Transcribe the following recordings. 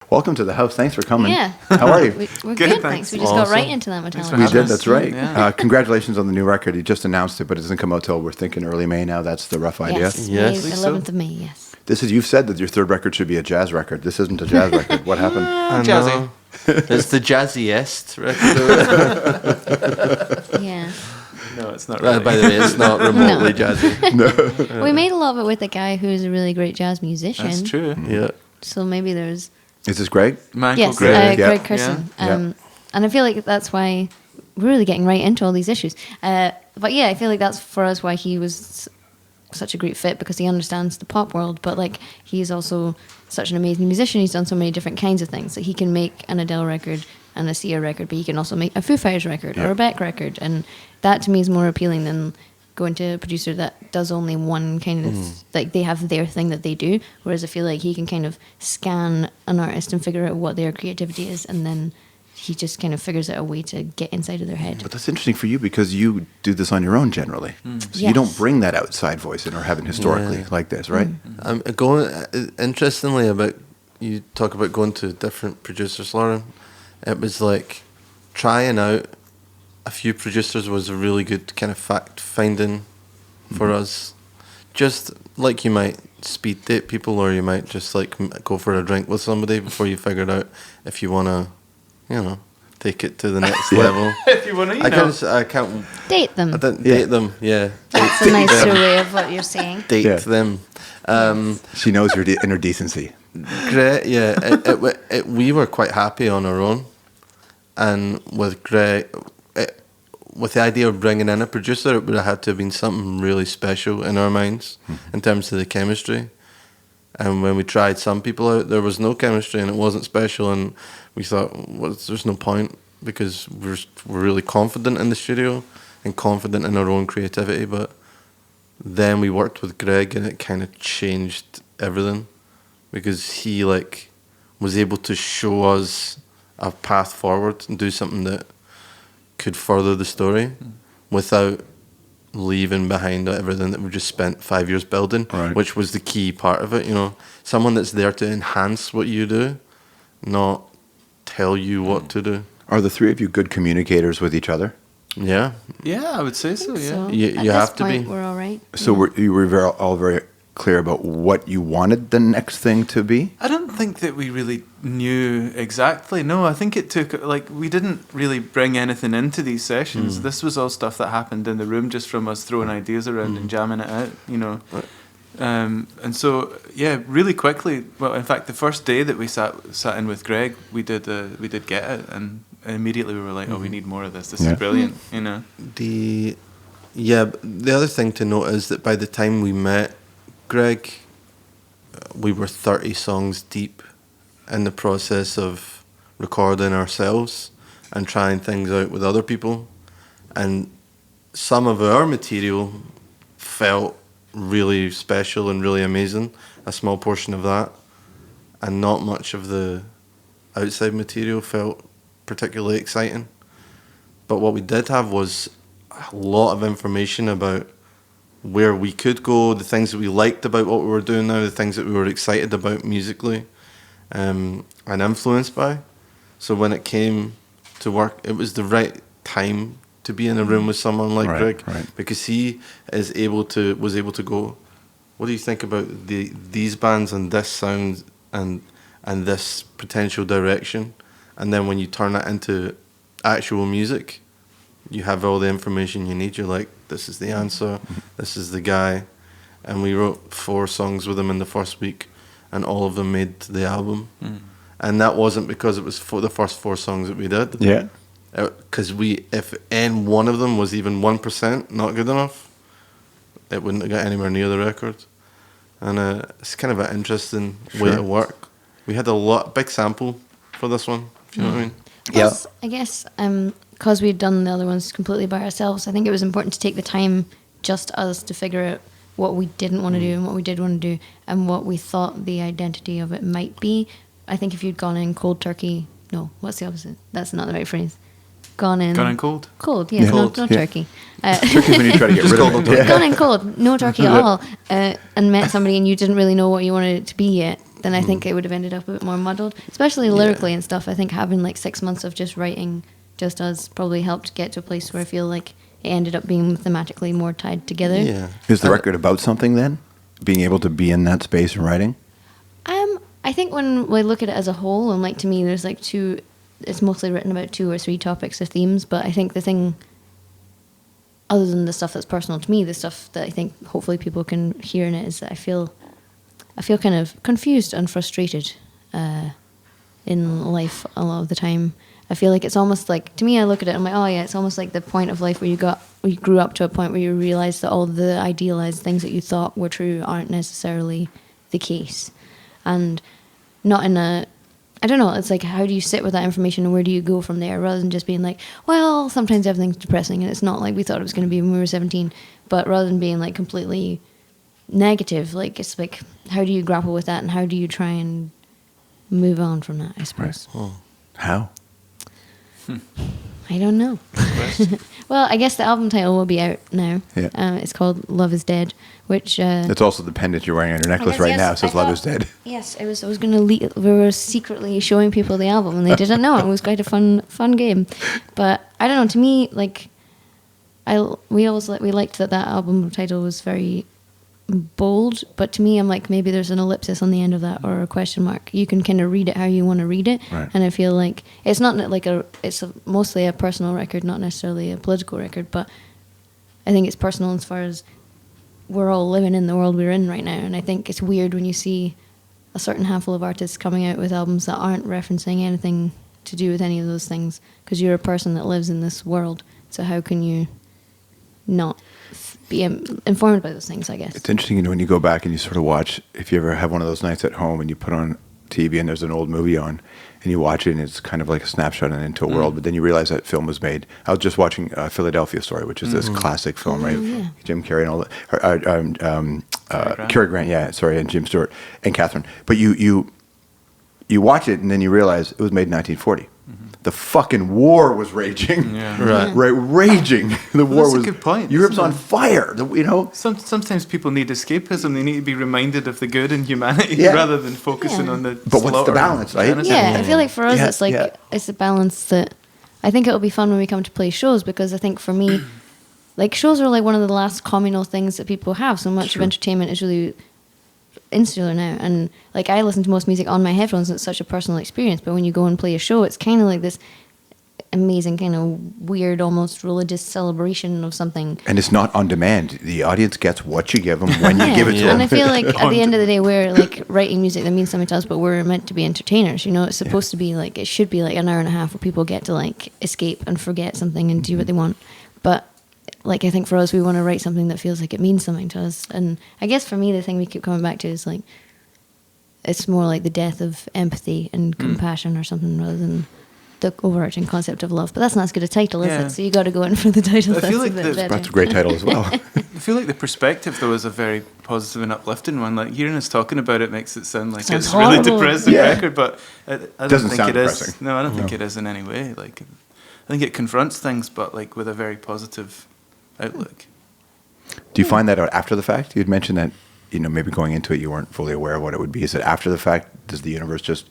Welcome to the house. Thanks for coming. Yeah. How are you? We're good, thanks. We just got right into that metallic. We did, that's right. Yeah. Congratulations on the new record. You just announced it, but it doesn't come out till we're thinking early May now. That's the rough idea. Yes, Yes. May, 11th of May, yes. You've said that your third record should be a jazz record. This isn't a jazz record. What happened? Jazzy. It's the jazziest record. Yeah. No, it's not really. By the way, it's not remotely jazzy. We made a lot of it with a guy who's a really great jazz musician. That's true. Yeah. So maybe there's... Is this Greg? Man Yes, called Greg. Greg Curson. Yeah. And I feel like that's why we're really getting right into all these issues. But yeah, I feel like that's for us why he was such a great fit, because he understands the pop world, but like he's also such an amazing musician. He's done so many different kinds of things. Like he can make an Adele record and a Sia record, but he can also make a Foo Fighters record or a Beck record, and that to me is more appealing than going to a producer that does only one kind of like they have their thing that they do, whereas I feel like he can kind of scan an artist and figure out what their creativity is, and then he just kind of figures out a way to get inside of their head. But that's interesting for you because you do this on your own generally. So you Yes. don't bring that outside voice in or haven't historically like this, right? Interestingly, about you talk about going to different producers, Lauren. It was like trying out a few producers was a really good kind of fact finding for us. Just like you might speed date people, or you might just like go for a drink with somebody before you figured out if you want to, take it to the next level. If you want to, I can't Date them. I didn't date them. Yeah, That's a nicer way of what you're saying. date them. She knows your inner decency. Great, yeah. We were quite happy on our own, and with Greg, with the idea of bringing in a producer, it would have had to have been something really special in our minds in terms of the chemistry. And when we tried some people out, there was no chemistry and it wasn't special, and we thought, well, there's no point, because we're really confident in the studio and confident in our own creativity. But then we worked with Greg and it kind of changed everything, because he was able to show us a path forward and do something that could further the story without leaving behind everything that we just spent 5 years building, which was the key part of it. Someone that's there to enhance what you do, not tell you what to do. Are the three of you good communicators with each other? Yeah. Yeah, I would say so. Yeah. So You at have this to point, be. we're all right. So you were all very clear about what you wanted the next thing to be? I don't think that we really knew exactly. No, I think it took, we didn't really bring anything into these sessions. This was all stuff that happened in the room just from us throwing ideas around and jamming it out, And so, yeah, really quickly, well, in fact, the first day that we sat in with Greg, we did Get It, and immediately we were like, oh, we need more of this. This is brilliant, The other thing to note is that by the time we met Greg, we were 30 songs deep in the process of recording ourselves and trying things out with other people, and some of our material felt really special and really amazing, a small portion of that, and not much of the outside material felt particularly exciting. But what we did have was a lot of information about where we could go, the things that we liked about what we were doing now, the things that we were excited about musically, and influenced by. So when it came to work, it was the right time to be in a room with someone like Greg, because he was able to go, what do you think about these bands and this sound and this potential direction? And then when you turn that into actual music, you have all the information you need. You're like, this is the answer, this is the guy. And we wrote 4 songs with him in the first week, and all of them made the album. And that wasn't because it was the first 4 songs that we did. Yeah. Because if any one of them was even 1% not good enough, it wouldn't have got anywhere near the record. And it's kind of an interesting way to work. We had big sample for this one, if you know what I mean. Plus, I guess because we'd done the other ones completely by ourselves, I think it was important to take the time, just us, to figure out what we didn't want to do and what we did want to do and what we thought the identity of it might be. I think if you'd gone in cold turkey, no, what's the opposite? That's not the right phrase. Gone in cold. Cold, yeah, Cold. no turkey. Turkey's when you try to get rid of it. Gone in cold, no turkey at all, and met somebody and you didn't really know what you wanted it to be yet. then I think it would have ended up a bit more muddled, especially lyrically and stuff. I think having like 6 months of just writing just us probably helped get to a place where I feel like it ended up being thematically more tied together. Yeah. Is the record about something then? Being able to be in that space and writing? I think when we look at it as a whole, and like to me, there's like it's mostly written about 2 or 3 topics or themes, but I think the thing, other than the stuff that's personal to me, the stuff that I think hopefully people can hear in it is that I feel kind of confused and frustrated in life a lot of the time. I feel like it's almost like, to me, I look at it and I'm like, oh yeah, it's almost like the point of life where you grew up to a point where you realize that all the idealized things that you thought were true aren't necessarily the case. And not in a, I don't know, it's like, how do you sit with that information and where do you go from there, rather than just being like, well, sometimes everything's depressing and it's not like we thought it was going to be when we were 17, but rather than being like completely negative, like, it's like, how do you grapple with that and how do you try and move on from that, I suppose. Right. Oh. How? I don't know. Well, I guess the album title will be out now. Yeah. It's called Love is Dead, which... It's also the pendant you're wearing on your necklace right now. It says Love is Dead. Yes, I was going to we were secretly showing people the album and they didn't know. It was quite a fun game. But I don't know, to me, like, we liked that album title was very bold, but to me, I'm like, maybe there's an ellipsis on the end of that or a question mark. You can kind of read it how you want to read it, right. And I feel like it's not like mostly a personal record, not necessarily a political record, but I think it's personal as far as we're all living in the world we're in right now, and I think it's weird when you see a certain handful of artists coming out with albums that aren't referencing anything to do with any of those things, because you're a person that lives in this world, so how can you not be informed by those things, I guess. It's interesting, when you go back and you sort of watch, if you ever have one of those nights at home and you put on TV and there's an old movie on and you watch it and it's kind of like a snapshot into a world, but then you realize that film was made. I was just watching Philadelphia Story, which is this classic film, right? Yeah. Jim Carrey and all that. Cary Grant, and Jim Stewart and Catherine. But you watch it and then you realize it was made in 1940. The fucking war was raging. Yeah. Right, raging. The war that's was. a good point. Europe's on fire. Sometimes people need escapism. They need to be reminded of the good in humanity rather than focusing on the. But what's the balance, right? Yeah, I feel like for us, it's like it's a balance that I think it'll be fun when we come to play shows, because I think for me, like, shows are like one of the last communal things that people have. So much of entertainment is really insular now, and like, I listen to most music on my headphones and it's such a personal experience, but when you go and play a show, it's kind of like this amazing kind of weird, almost religious celebration of something, and it's not on demand. The audience gets what you give them when you give it to them. And I feel like at the end of the day, we're like writing music that means something to us, but we're meant to be entertainers, it's supposed to be like, it should be like an hour and a half where people get to like escape and forget something and do what they want. But like, I think for us, we want to write something that feels like it means something to us. And I guess for me, the thing we keep coming back to is like, it's more like the death of empathy and compassion or something, rather than the overarching concept of love. But that's not as good a title, is it? So you got to go in for the title. I feel like that's a great title as well. I feel like the perspective, though, is a very positive and uplifting one. Like, hearing us talking about it makes it sound like it's a really depressing record, but I don't think it is. No, I don't think it is in any way. Like, I think it confronts things, but like with a very positive outlook. Do you find that out after the fact? You'd mentioned that, maybe going into it, you weren't fully aware of what it would be. Is it after the fact? Does the universe just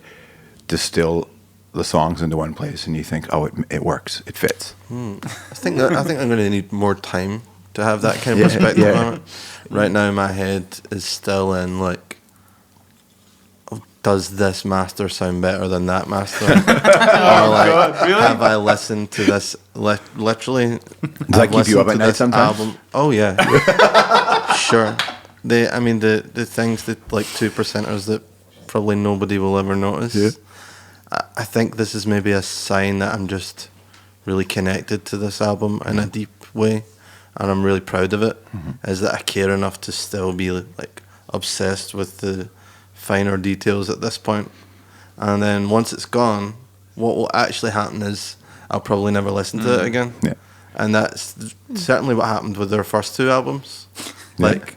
distill the songs into one place, and you think, oh, it works, it fits? I think I'm going to need more time to have that kind of perspective on it. Right now, my head is still in like, does this master sound better than that master? Or like, God, really? have I listened to this literally? Does that keep you up at night sometimes? Album? Oh yeah, sure. The things that like 2%ers that probably nobody will ever notice. Yeah. I think this is maybe a sign that I'm just really connected to this album in a deep way, and I'm really proud of it. Is that I care enough to still be like obsessed with the finer details at this point. And then once it's gone, what will actually happen is I'll probably never listen to it again. Yeah. And that's certainly what happened with their first 2 albums. Like,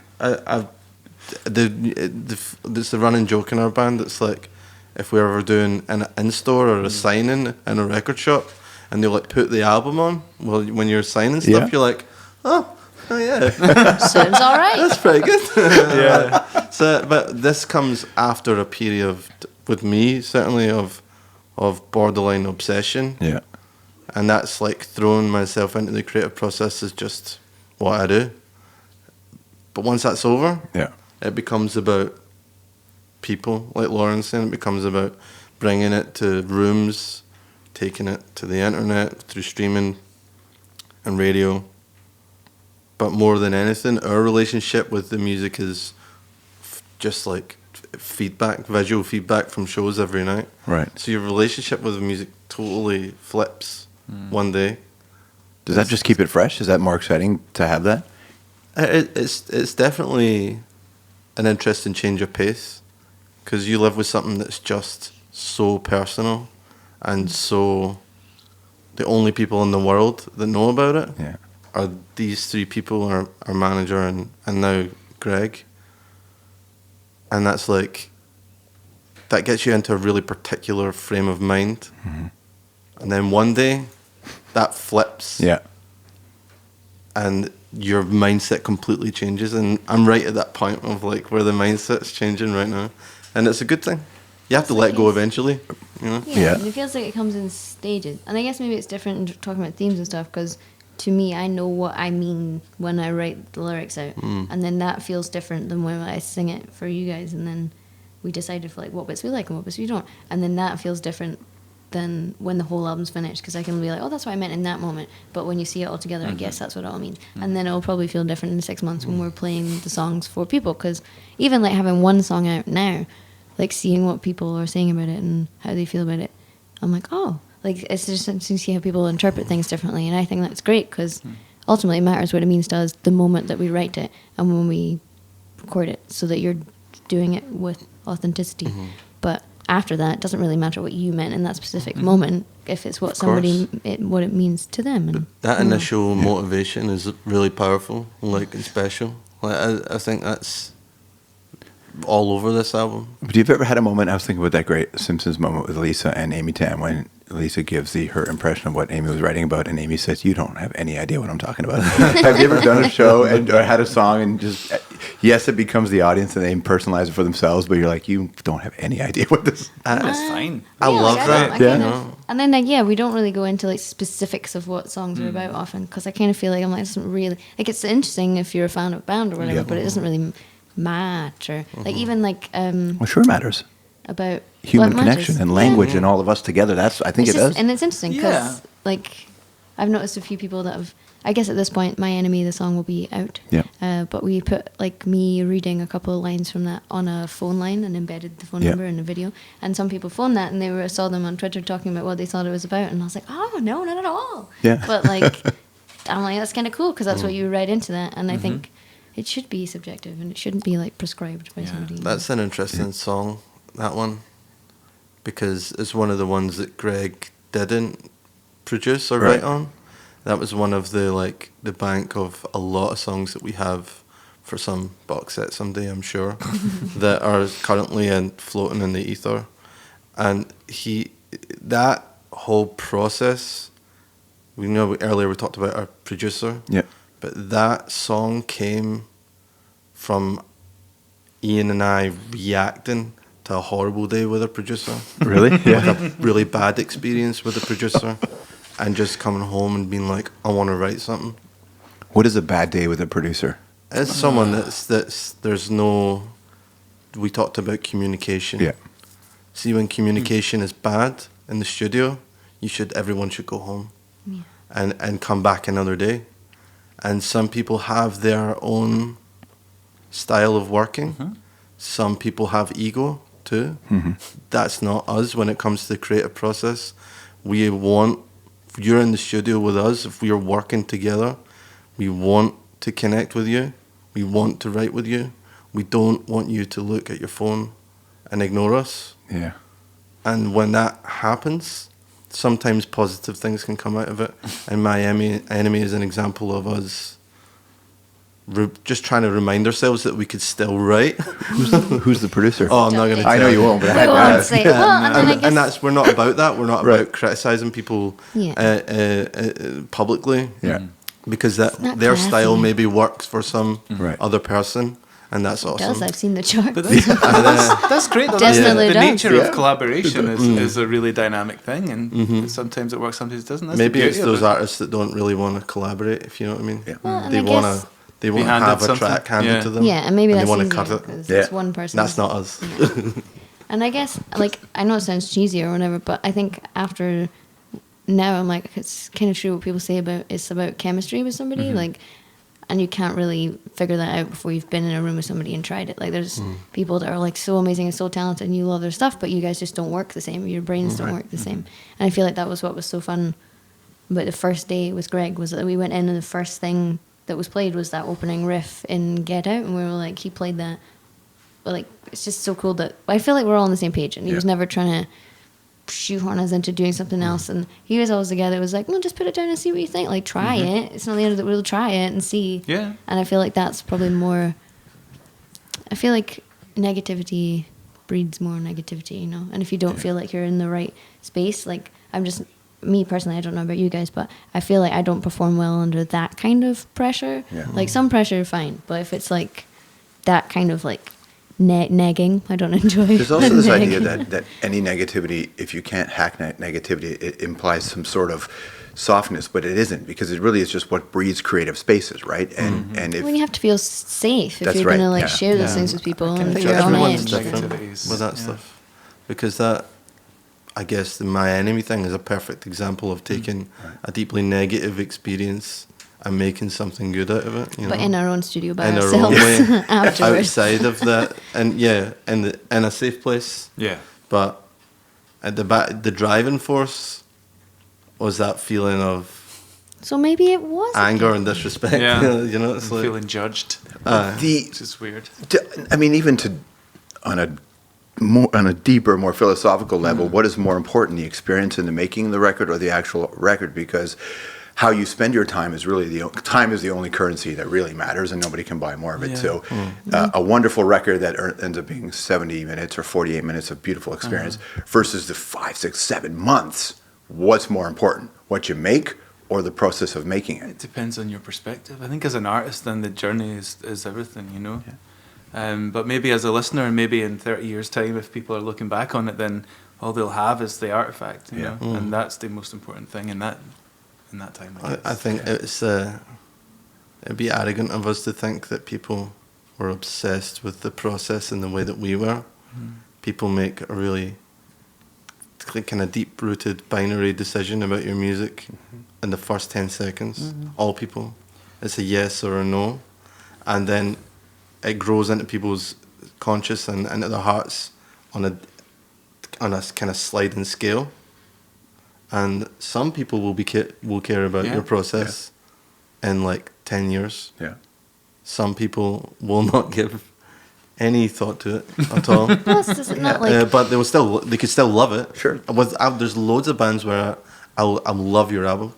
there's a running joke in our band. It's like, if we're ever doing an in-store or a signing in a record shop, and they'll like put the album on when you're signing stuff, you're like, oh, Oh yeah, Sounds all right. that's pretty good. Yeah. So, but this comes after a period with me certainly of borderline obsession, Yeah. and that's like throwing myself into the creative process is just what I do. But once that's over, Yeah. it becomes about people, like Lauren's saying. It becomes about bringing it to rooms, taking it to the internet through streaming and radio. But more than anything, our relationship with the music is just like feedback, visual feedback from shows every night. Right. So your relationship with the music totally flips one day. Does that just keep it fresh? Is that more exciting to have that? It's definitely an interesting change of pace, because you live with something that's just so personal and so the only people in the world that know about it Yeah. are these three people, our manager and now Greg. And that's like, that gets you into a really particular frame of mind. Mm-hmm. And then one day that flips. Yeah. And your mindset completely changes. And I'm right at that point of like where the mindset's changing right now. And it's a good thing. You have to let go eventually, you know? Yeah, and it feels like it comes in stages. And I guess maybe it's different in talking about themes and stuff, because to me, I know what I mean when I write the lyrics out. And then that feels different than when I sing it for you guys. And then we decided for like what bits we like and what bits we don't. And then that feels different than when the whole album's finished, because I can be like, oh, that's what I meant in that moment. But when you see it all together, I guess that's what it all means. And then it'll probably feel different in 6 months when we're playing the songs for people, because even like having one song out now, like seeing what people are saying about it and how they feel about it, I'm like, oh, like it's just interesting to see how people interpret things differently. And I think that's great, because ultimately it matters what it means to us the moment that we write it and when we record it, so that you're doing it with authenticity. But after that, it doesn't really matter what you meant in that specific moment, if it's what somebody, what it means to them. And that initial motivation is really powerful, like, and special. Like, I think that's all over this album. But you've ever had a moment, I was thinking about that great Simpsons moment with Lisa and Amy Tam, when Lisa gives her impression of what Amy was writing about, and Amy says, you don't have any idea what I'm talking about. Have you ever done a show or had a song and just, yes, it becomes the audience and they personalize it for themselves, but you're like, you don't have any idea what this That's fine. I love that. And then like, we don't really go into like specifics of what songs are about often, because I kind of feel like, I'm like, it doesn't really, like, it's interesting if you're a fan of a band or whatever, but it doesn't really match, or like even like well, sure matters. about Human what connection matches. and language and all of us together. That's, I think It's it just- does. and it's interesting because like I've noticed a few people that have, I guess at this point, My Enemy, the song will be out. Yeah. But we put like me reading a couple of lines from that on a phone line and embedded the phone number in a video. And some people phoned that and they saw them on Twitter talking about what they thought it was about. And I was like, oh, no, not at all. Yeah. But like, I'm like, that's kind of cool, because that's what you write into that. And I think it should be subjective and it shouldn't be like prescribed by somebody. That's an interesting song, that one, because it's one of the ones that Greg didn't produce or write on. That was one of the bank of a lot of songs that we have for some box set someday, I'm sure, that are currently floating in the ether. And that whole process, we know earlier we talked about our producer. Yeah. But that song came from Iain and I reacting to a horrible day with a producer. Really? With a really bad experience with a producer, and just coming home and being like, I want to write something. What is a bad day with a producer? It's someone there's no, we talked about communication. Yeah. See, when communication is bad in the studio, everyone should go home and come back another day. And some people have their own style of working. Some people have ego too. That's not us when it comes to the creative process. If you're in the studio with us, if we are working together, we want to connect with you. We want to write with you. We don't want you to look at your phone and ignore us. Yeah. And when that happens, sometimes positive things can come out of it. And My Enemy is an example of us just trying to remind ourselves that we could still write. Who's the producer? Oh, I'm not going to I know you won't, but I We had to won't ask. say, well, and then I guess, and that's, we're not about that. We're not Right. about criticizing people Yeah. publicly. Yeah. because that not their classy. style maybe works for some Right. other person, and that's It awesome. does. I've seen the chart. But that's great. Though. Definitely the does. nature Yeah. of collaboration is a really dynamic thing, and sometimes it works, sometimes it doesn't. That's the Maybe it's beauty of those it. artists that don't really want to collaborate, if you know what I mean. Yeah. Well, and They I want guess- to. They want to handed have a something. track handed Yeah. to them. Yeah, and maybe that's they want easier to cut it. because Yeah. it's one person. That's not us. And I guess, like, I know it sounds cheesy or whatever, but I think after now, I'm like, it's kind of true what people say about it's about chemistry with somebody, Mm-hmm. like, and you can't really figure that out before you've been in a room with somebody and tried it. Like, there's Mm. people that are like so amazing and so talented, and you love their stuff, but you guys just don't work the same. Your brains don't work the Mm-hmm. same. And I feel like that was what was so fun about the first day with Greg, was that we went in and the first thing that was played was that opening riff in Get Out, and we were like, he played that. But like, it's just so cool that I feel like we're all on the same page, and he was Yeah. never trying to shoehorn us into doing something else. And he was always the guy that was like, "No, just put it down and see what you think. Like, try it. It's not the end of the world. Try it and see." Yeah. And I feel like that's probably more. I feel like negativity breeds more negativity, you know. And if you don't feel like you're in the right space, like I'm just me personally, I don't know about you guys, but I feel like I don't perform well under that kind of pressure. Yeah. Like some pressure, fine, but if it's like that kind of like negging, I don't enjoy. There's also this idea negging. that any negativity, if you can't hack negativity, it implies some sort of softness, but it isn't, because it really is just what breeds creative spaces, right? And if When you have to feel safe if That's you're right, gonna like yeah. share those Yeah. things with people, I and if think you're on everyone's edge. different Negativities, with that yeah. stuff, because that, I guess, the My Enemy thing is a perfect example of taking a deeply negative experience and making something good out of it. You But know? in our own studio by in our ourselves own way, afterwards. outside of that, and yeah, in a safe place. Yeah. But at the back, the driving force was that feeling of So maybe it was anger and disrespect. Yeah. You know, it's I'm like feeling judged, the which is weird. I mean, even to on a deeper, more philosophical level, what is more important, the experience in the making of the record or the actual record? Because how you spend your time is really time is the only currency that really matters, and nobody can buy more of it. Yeah. So, a wonderful record that ends up being 70 minutes or 48 minutes of beautiful experience versus the 5, 6, 7 months. What's more important, what you make or the process of making it? It depends on your perspective. I think as an artist, then the journey is everything, you know. But maybe as a listener, and maybe in 30 years' time, if people are looking back on it, then all they'll have is the artifact, you Yeah. know, and that's the most important thing in that time. I guess. I think it's it'd be arrogant of us to think that people were obsessed with the process in the way that we were. People make a really kind of deep-rooted binary decision about your music in the first 10 seconds. All people, it's a yes or a no, and then it grows into people's conscious and into their hearts on a kind of sliding scale. And some people will care about Yeah. your process in like 10 years. Yeah. Some people will not give any thought to it at all. Plus, is it not like But they could still love it. Sure. There's loads of bands where I love your album.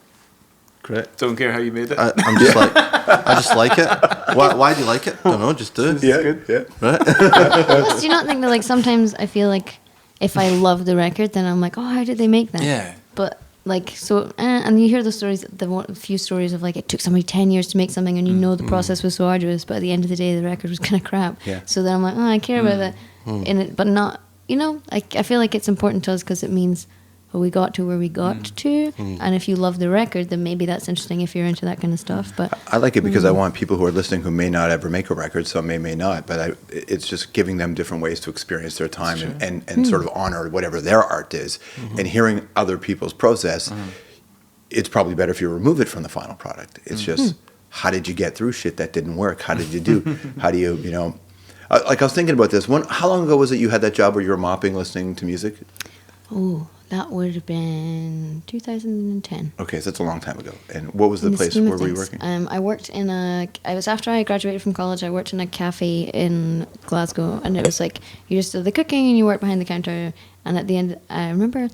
Correct. Don't care how you made it. I'm just like, I just like it. Why do you like it? Don't know, just do it. Yeah. Right? plus, do you not think that like sometimes I feel like if I love the record, then I'm like, oh, how did they make that? Yeah. But like so, and you hear the stories, few stories of like it took somebody 10 years to make something, and you know the process was so arduous, but at the end of the day, the record was kind of crap. Yeah. So then I'm like, oh, I care about that, in it, but not, you know, I feel like it's important to us because it means, well, we got to where we got to, and if you love the record, then maybe that's interesting if you're into that kind of stuff. But I like it because I want people who are listening who may not ever make a record, some may not, but it's just giving them different ways to experience their time and sort of honor whatever their art is. And hearing other people's process, it's probably better if you remove it from the final product. It's just, how did you get through shit that didn't work? How did you do? How do you, like I was thinking about this. How long ago was it you had that job where you were mopping, listening to music? oh, that would have been 2010. Okay, so that's a long time ago. And what was the In the place scheme of where were you things. working? I worked in I was after I graduated from college, I worked in a cafe in Glasgow, and it was like, you just do the cooking and you work behind the counter, and at the end, I remember,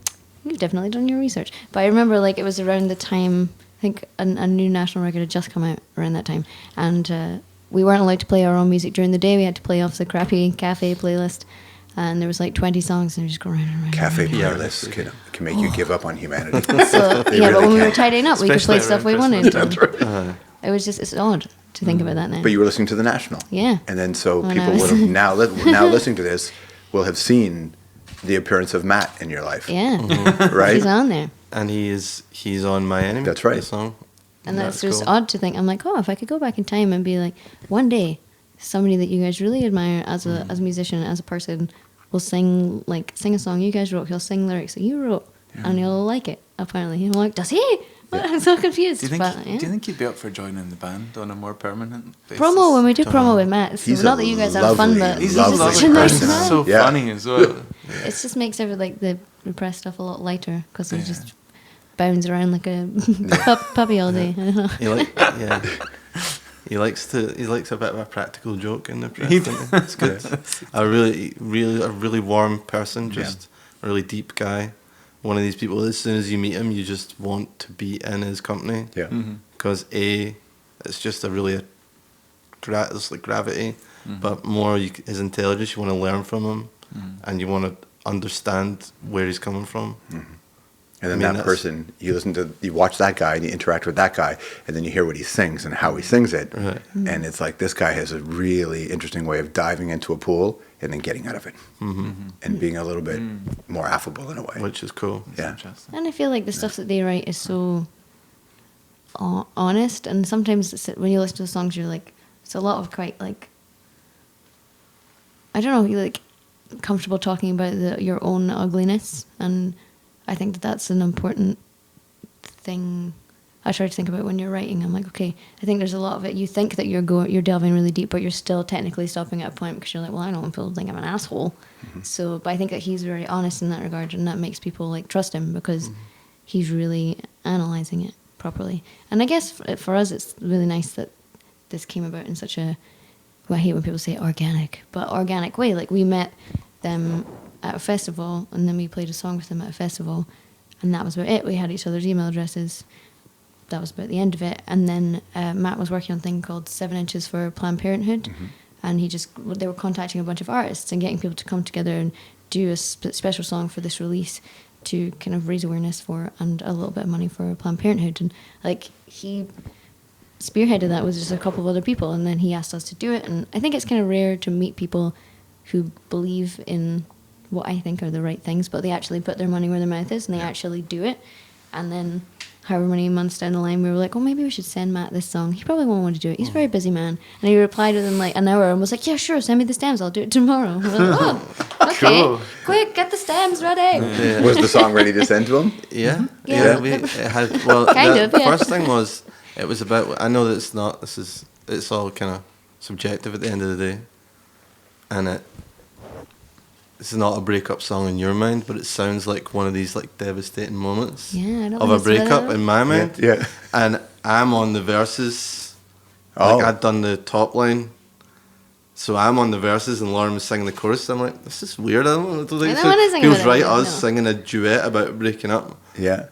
you've definitely done your research, but I remember like it was around the time, I think a new national record had just come out around that time, and we weren't allowed to play our own music during the day, we had to play off the crappy cafe playlist, and there was like 20 songs, and we just go around and around. Cafe and around. playlists can make you give up on humanity. So They yeah, but really when we were can. tidying up, we could Especially play stuff we around wanted. Christmas. And it was just, it's odd to think about that now. But you were listening to the National. Yeah. And then so When I people was- would have now listening to this will have seen the appearance of Matt in your life. Yeah, Right? he's on there. And he's on My Enemy. That's right. The song. And that's just cool. odd to think. I'm like, oh, if I could go back in time and be like, one day, somebody that you guys really admire as a musician, as a person, will sing a song you guys wrote. He'll sing lyrics that you wrote, and he'll like it. Apparently, and I'm like, does he? I'm so confused. Do you think? But, yeah. Do you think he'd be up for joining the band on a more permanent basis? Promo when we do promo with Matt. It's He's not a that you guys have fun, lovely, but He's he's a just lovely such a nice person. man. so Yeah. funny as well. It just makes the repressed stuff a lot lighter because he Yeah. just bounds around like a puppy all day. He likes a bit of a practical joke in the press. He doesn't he? It's good. A really warm person, just a really deep guy. One of these people. As soon as you meet him, you just want to be in his company. Yeah. Because it's just a really it's like gravity, but more his intelligence. You want to learn from him, and you want to understand where he's coming from. And then I mean, that person, you watch that guy and you interact with that guy, and then you hear what he sings and how he sings it. Right. And it's like, this guy has a really interesting way of diving into a pool and then getting out of it. And being a little bit more affable in a way. Which is cool. Yeah. Interesting. And I feel like the stuff that they write is so honest, and sometimes when you listen to the songs, you're like, it's a lot of quite like, I don't know, you're like comfortable talking about your own ugliness, and I think that that's an important thing. I try to think about when you're writing. I'm like, okay, I think there's a lot of it. You think that you're delving really deep, but you're still technically stopping at a point because you're like, well, I don't want people to think I'm an asshole. So, but I think that he's very honest in that regard, and that makes people like trust him because he's really analyzing it properly. And I guess for us, it's really nice that this came about in such a, well, I hate when people say organic, but organic way. Like we met them at a festival, and then we played a song with them at a festival, and that was about it. We had each other's email addresses. That was about the end of it. And then Matt was working on a thing called 7 Inches for Planned Parenthood, and they were contacting a bunch of artists and getting people to come together and do a special song for this release to kind of raise awareness for and a little bit of money for Planned Parenthood. And like he spearheaded that with just a couple of other people, and then he asked us to do it. And I think it's kind of rare to meet people who believe in what I think are the right things, but they actually put their money where their mouth is and they actually do it. And then however many months down the line, we were like, oh, maybe we should send Matt this song. He probably won't want to do it. He's a very busy man. And he replied within like an hour and was like, yeah, sure, send me the stems. I'll do it tomorrow. We're like, oh, okay. Cool. Quick, get the stems ready. Yeah. Was the song ready to send to him? Yeah, Yeah. It had, well, Kind the of, yeah. first thing was it was about. I know that it's not. It's all kind of subjective at the end of the day, and this is not a breakup song in your mind, but it sounds like one of these like devastating moments Yeah, I don't of think a it's about breakup it. in my mind. Yeah. And I'm on the verses. Oh. Like I'd done the top line. So I'm on the verses and Lauren was singing the chorus. I'm like, this is weird. I don't think I this don't wanna sing feels about it, right. no. Us singing a duet about breaking up. Yeah.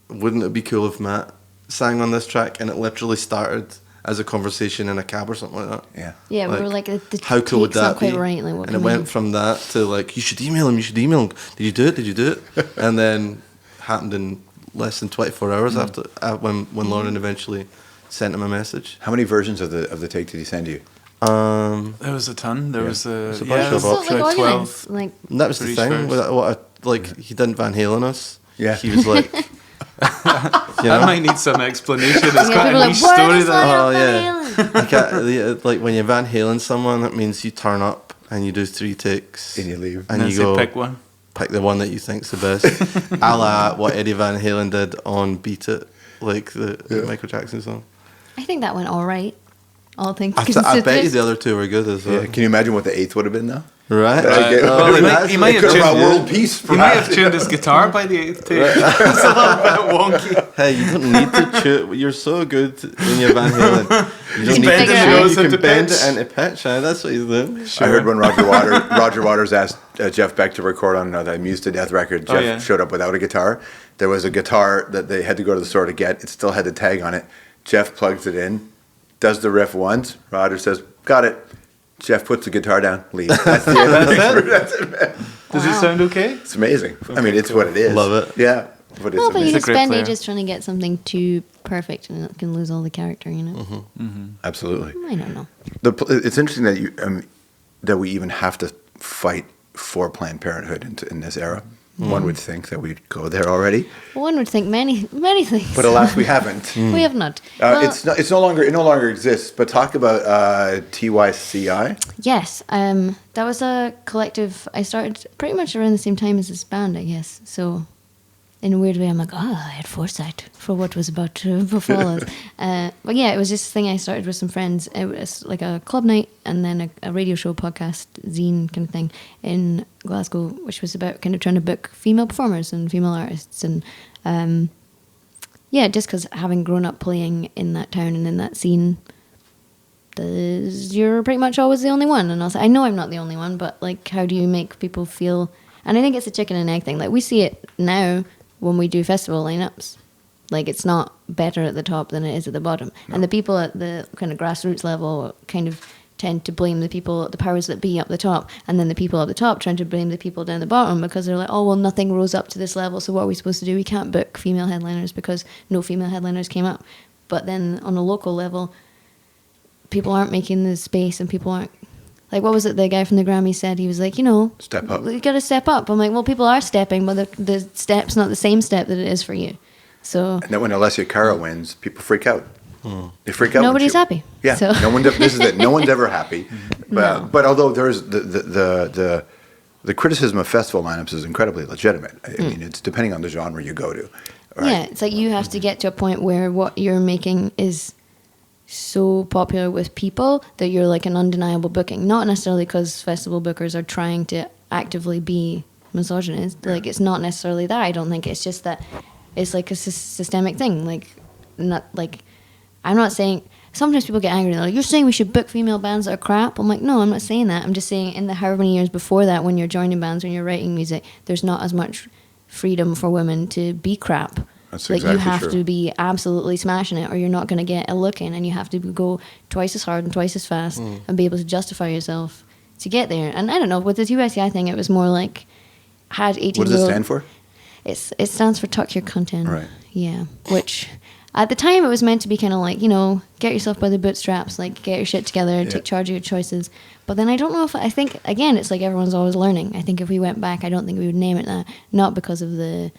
Wouldn't it be cool if Matt sang on this track and it literally started as a conversation in a cab or something like that? Yeah. Yeah, we Like, were like, the how cool would take's not that quite be? right. Like, what And it can we- went from that to like, you should email him. Did you do it? And then happened in less than 24 hours after when Lauren eventually sent him a message. How many versions of the take did he send you? There was a ton. There Yeah. was a There's a bunch of It's so, options. like, 12. organized. Like, that was For the each thing. verse. He didn't Van Halen us. Yeah. He was like, That might need some explanation. It's yeah, quite people a are niche like, story. where is That Oh, yeah. Van Halen? like when you Van Halen someone, that means you turn up and you do 3 takes And you leave. and then you say go pick one. pick the one that you think's the best, a la what Eddie Van Halen did on "Beat It," like the Michael Jackson song. I think that went all right. All things I considered. bet you the other two were good as well. Yeah. Can you imagine what the 8th would have been though? Right? Okay. Well, he might It have could have brought tuned, world peace. he might have tuned his guitar by the 8th take. It's a little bit wonky. Hey, you don't need to tune. You're so good in your Van Halen. You don't can need bend to it tune. goes You can into bend pitch. it into pitch. That's what he's doing. I heard when Roger Waters asked Jeff Beck to record on the Muse to Death record, Jeff yeah. showed up without a guitar. There was a guitar that they had to go to the store to get. It still had the tag on it. Jeff plugs it in, does the riff once. Roger says, got it. Jeff puts the guitar down, leaves. That's it, man. Does it sound okay? It's amazing. I mean, it's what it is. Love it. Yeah. But it's Well, but you amazing. can a great spend player. ages trying to get something too perfect, and it can lose all the character. You know. Absolutely. I don't know. It's interesting that that we even have to fight for Planned Parenthood in this era. One would think that we'd go there already, One would think many things, but alas, we haven't. we have not. Well, It no longer exists. But talk about TYCI. yes, that was a collective. I started pretty much around the same time as this band, I guess. So, in a weird way, I'm like, I had foresight for what was about to befall us. But yeah, it was just a thing I started with some friends. It was like a club night and then a radio show, podcast, zine kind of thing in Glasgow, which was about kind of trying to book female performers and female artists. And yeah, just because having grown up playing in that town and in that scene, you're pretty much always the only one. And I know I'm not the only one, but like, how do you make people feel? And I think it's a chicken and egg thing. Like, we see it now when we do festival lineups. Like, it's not better at the top than it is at the bottom. No. And the people at the kind of grassroots level kind of tend to blame the powers that be up the top, and then the people up the top trying to blame the people down the bottom, because they're like, oh, well, nothing rose up to this level, so what are we supposed to do? We can't book female headliners because no female headliners came up. But then on a local level, people aren't making the space, and people aren't, like, what was it the guy from the Grammys said? He was like, Step up. You got to step up. I'm like, well, people are stepping, but the step's not the same step that it is for you. So. And then when Alessia Cara wins, people freak out. They freak out. Nobody's happy. Yeah. So. No one. This is it. No one's ever happy. But although there's the criticism of festival lineups is incredibly legitimate. I mean, it's depending on the genre you go to. Right? Yeah, it's like you have to get to a point where what you're making is so popular with people that you're like an undeniable booking. Not necessarily because festival bookers are trying to actively be misogynist. Like, it's not necessarily that. I don't think it's just that it's like a systemic thing. Like, not like, I'm not saying. Sometimes people get angry. They're like, "You're saying we should book female bands that are crap." I'm like, no, I'm not saying that. I'm just saying in the however many years before that, when you're joining bands, when you're writing music, there's not as much freedom for women to be crap. That's like, exactly you have true. to be absolutely smashing it, or you're not going to get a look in, and you have to go twice as hard and twice as fast and be able to justify yourself to get there. And I don't know, with the TYCI thing, it was more like, had 18. What does it stand for? It stands for Tuck Your Content. Right. Yeah, which at the time it was meant to be kind of like, get yourself by the bootstraps, like, get your shit together, take charge of your choices. But then I don't know I think, again, it's like everyone's always learning. I think if we went back, I don't think we would name it that, not because of the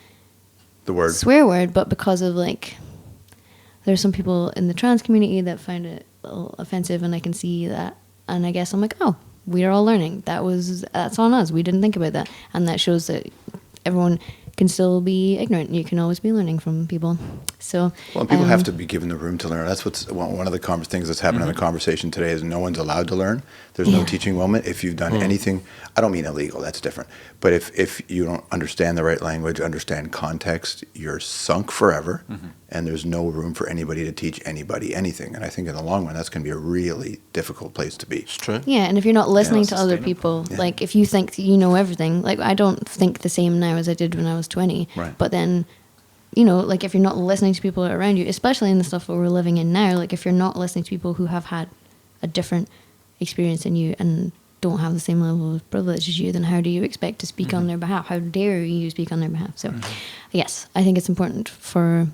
word swear word, but because of, like, there's some people in the trans community that find it a little offensive, and I can see that, and I guess I'm like, oh, we're all learning. That's on us. We didn't think about that, and that shows that everyone can still be ignorant. You can always be learning from people. So, well, people have to be given the room to learn. That's what's one of the things that's happened in the conversation today is no one's allowed to learn. There's no teaching moment. If you've done anything, I don't mean illegal, that's different. But if you don't understand the right language, understand context, you're sunk forever, and there's no room for anybody to teach anybody anything. And I think in the long run, that's going to be a really difficult place to be. It's true. Yeah, and if you're not listening to other people, like, if you think you know everything, like, I don't think the same now as I did when I was 20. Right. But then, like, if you're not listening to people around you, especially in the stuff that we're living in now, like, if you're not listening to people who have had a different experience than you and don't have the same level of privilege as you, then how do you expect to speak on their behalf? How dare you speak on their behalf? So, yes, I think it's important for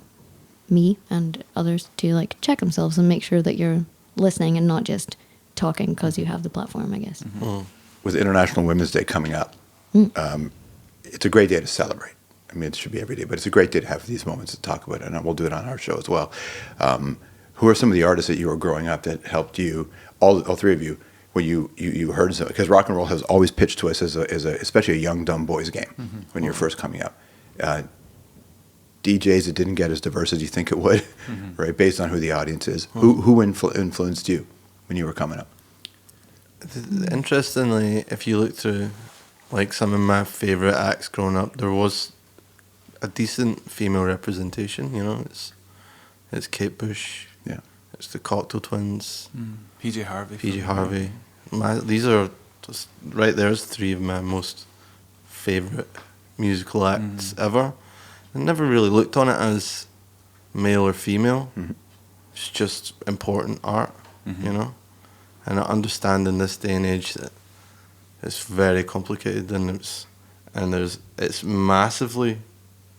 me and others to, like, check themselves and make sure that you're listening and not just talking because you have the platform, I guess. With International Women's Day coming up, it's a great day to celebrate. I mean, it should be every day, but it's a great day to have these moments to talk about it, and we'll do it on our show as well. Who are some of the artists that you were growing up that helped you, all three of you, when you heard some? Because rock and roll has always pitched to us as especially a young, dumb boys game when you're first coming up. DJs, it didn't get as diverse as you think it would, right, based on who the audience is. Who influenced you when you were coming up? Interestingly, if you look through, like, some of my favourite acts growing up, there was a decent female representation. It's Kate Bush, it's the Cocktail Twins, PJ Harvey. These are just right there's three of my most favourite musical acts ever. I never really looked on it as male or female. It's just important art, And I understand in this day and age that it's very complicated, and it's massively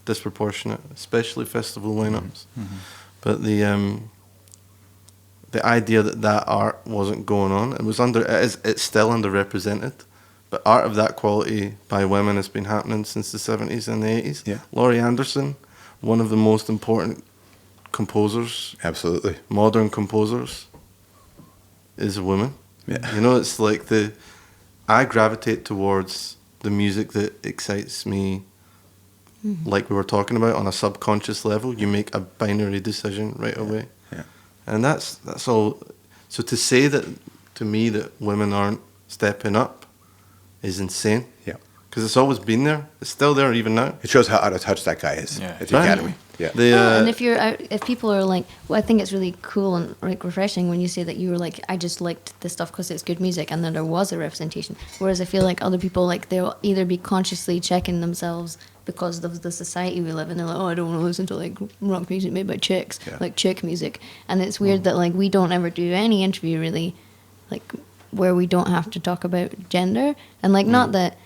disproportionate, especially festival lineups. But the idea that art wasn't going on, it's still underrepresented. But art of that quality by women has been happening since the 70s and the 80s. Yeah. Laurie Anderson, one of the most important composers, Absolutely. modern composers, is a woman. Yeah. You know, it's like I gravitate towards the music that excites me, like we were talking about, on a subconscious level. You make a binary decision right away. Yeah. And that's all. So to say that, to me, that women aren't stepping up is insane. Yeah. Because it's always been there. It's still there even now. It shows how out of touch that guy is Yeah. at the Academy. Yeah. And if people are like, well, I think it's really cool and like refreshing when you say that you were like, I just liked this stuff because it's good music, and then there was a representation. Whereas I feel like other people, like, they'll either be consciously checking themselves because of the society we live in. They're like, oh, I don't want to listen to like rock music made by chicks, like chick music. And it's weird that like we don't ever do any interview really, like, where we don't have to talk about gender. And like, not that,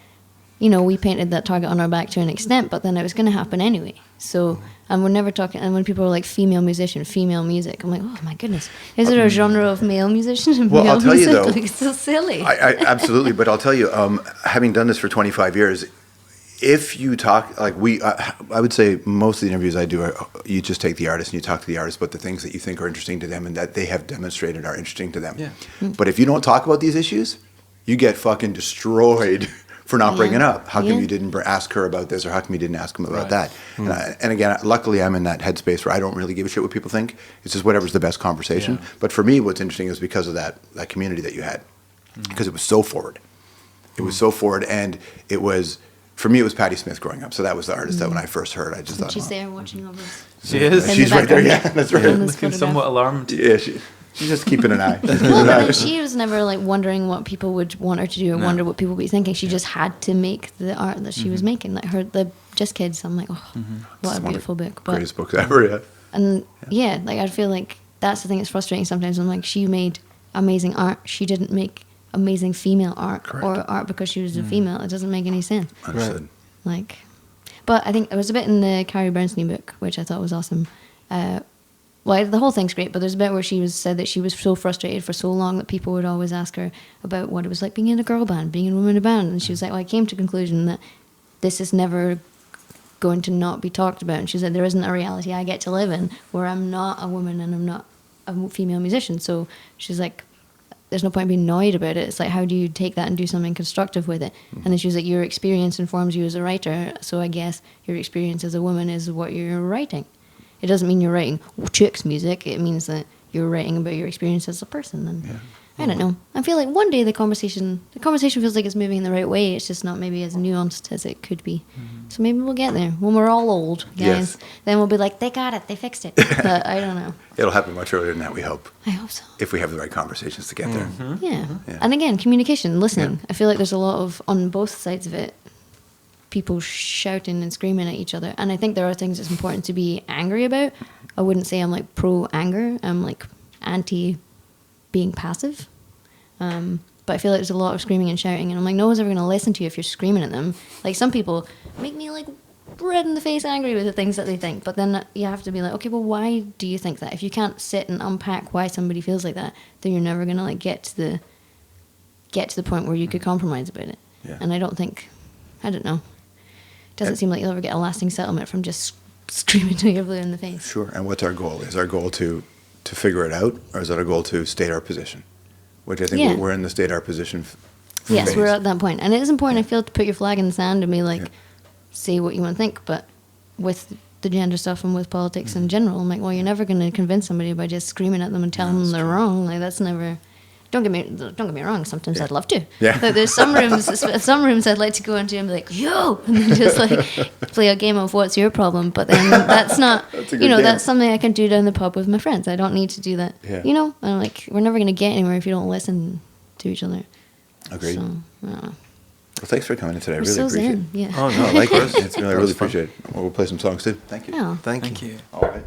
you know, we painted that target on our back to an extent, but then it was going to happen anyway. So, and we're never talking, and when people are like female musician, female music, I'm like, oh my goodness, is there a genre of male musicians and Well, male I'll tell you, music? though, Like, it's so silly. I absolutely, but I'll tell you, having done this for 25 years, if you talk, like I would say most of the interviews I do, you just take the artist and you talk to the artist about the things that you think are interesting to them and that they have demonstrated are interesting to them. Yeah. But if you don't talk about these issues, you get fucking destroyed for not bringing up. How come you didn't ask her about this, or how come you didn't ask him about that? And again, luckily I'm in that headspace where I don't really give a shit what people think. It's just whatever's the best conversation. Yeah. But for me, what's interesting is because of that community that you had, because it was so forward. It was so forward, and it was, for me, it was Patti Smith growing up. So that was the artist that when I first heard, I just thought, She's wow. there watching over us. She is. In She's the right there, background. yeah, that's right. On this Looking photograph. somewhat alarmed. Yeah, she's just keeping an eye. Well, but then she was never like wondering what people would want her to do or wonder what people would be thinking. She just had to make the art that she was making. Like the Just Kids, I'm like, oh, what a beautiful book. But, Greatest books ever, yeah. and yeah, like I feel like that's the thing that's frustrating sometimes. I'm like, she made amazing art. She didn't make amazing female art or art because she was a female. It doesn't make any sense. Understood. Like, but I think there was a bit in the Carrie Bernstein book which I thought was awesome. Well, the whole thing's great, but there's a bit where she said that she was so frustrated for so long that people would always ask her about what it was like being in a girl band, being in a woman in a band, and she was like, well, I came to the conclusion that this is never going to not be talked about. And she said there isn't a reality I get to live in where I'm not a woman and I'm not a female musician. So she's like, there's no point being annoyed about it. It's like, how do you take that and do something constructive with it? And then she was like, your experience informs you as a writer, so I guess your experience as a woman is what you're writing. It doesn't mean you're writing chicks music. It means that you're writing about your experience as a person. And I don't know. I feel like one day the conversation feels like it's moving in the right way. It's just not maybe as nuanced as it could be. So maybe we'll get there when we're all old, guys. Yes. Then we'll be like, they got it, they fixed it. But I don't know. It'll happen much earlier than that, we hope, I hope so. if we have the right conversations to get there. Yeah. Yeah. And again, communication, listening. Yeah. I feel like there's a lot of, on both sides of it, people shouting and screaming at each other. And I think there are things that's important to be angry about. I wouldn't say I'm like pro anger. I'm like anti being passive. But I feel like there's a lot of screaming and shouting. And I'm like, no one's ever going to listen to you if you're screaming at them. Like some people make me like red in the face angry with the things that they think. But then you have to be like, okay, well, why do you think that? If you can't sit and unpack why somebody feels like that, then you're never going to like get to the point where you could compromise about it. Yeah. And I don't know. It doesn't seem like you'll ever get a lasting settlement from just screaming till you're blue in the face. Sure. And what's our goal? Is our goal to figure it out, or is it our goal to state our position? Which I think we're in the state our position Yes, phase. we're at that point. And it is important, I feel, to put your flag in the sand and be like, say what you want to think. But with the gender stuff and with politics in general, I'm like, well, you're never going to convince somebody by just screaming at them and telling them they're wrong. Like, that's never... Don't get me wrong. Sometimes I'd love to. Yeah. Like, there's some rooms I'd like to go into and be like, yo, and then just like play a game of what's your problem. But then that's not, That's a good game. that's something I can do down the pub with my friends. I don't need to do that. Yeah. And I'm like, we're never going to get anywhere if you don't listen to each other. Agreed. So, I don't know. Well, thanks for coming in today. I We're really so appreciate zen. it. Yeah. Oh, no, likewise. I really appreciate it. Well, we'll play some songs too. Thank you. Yeah. Thank you. Thank you. All right.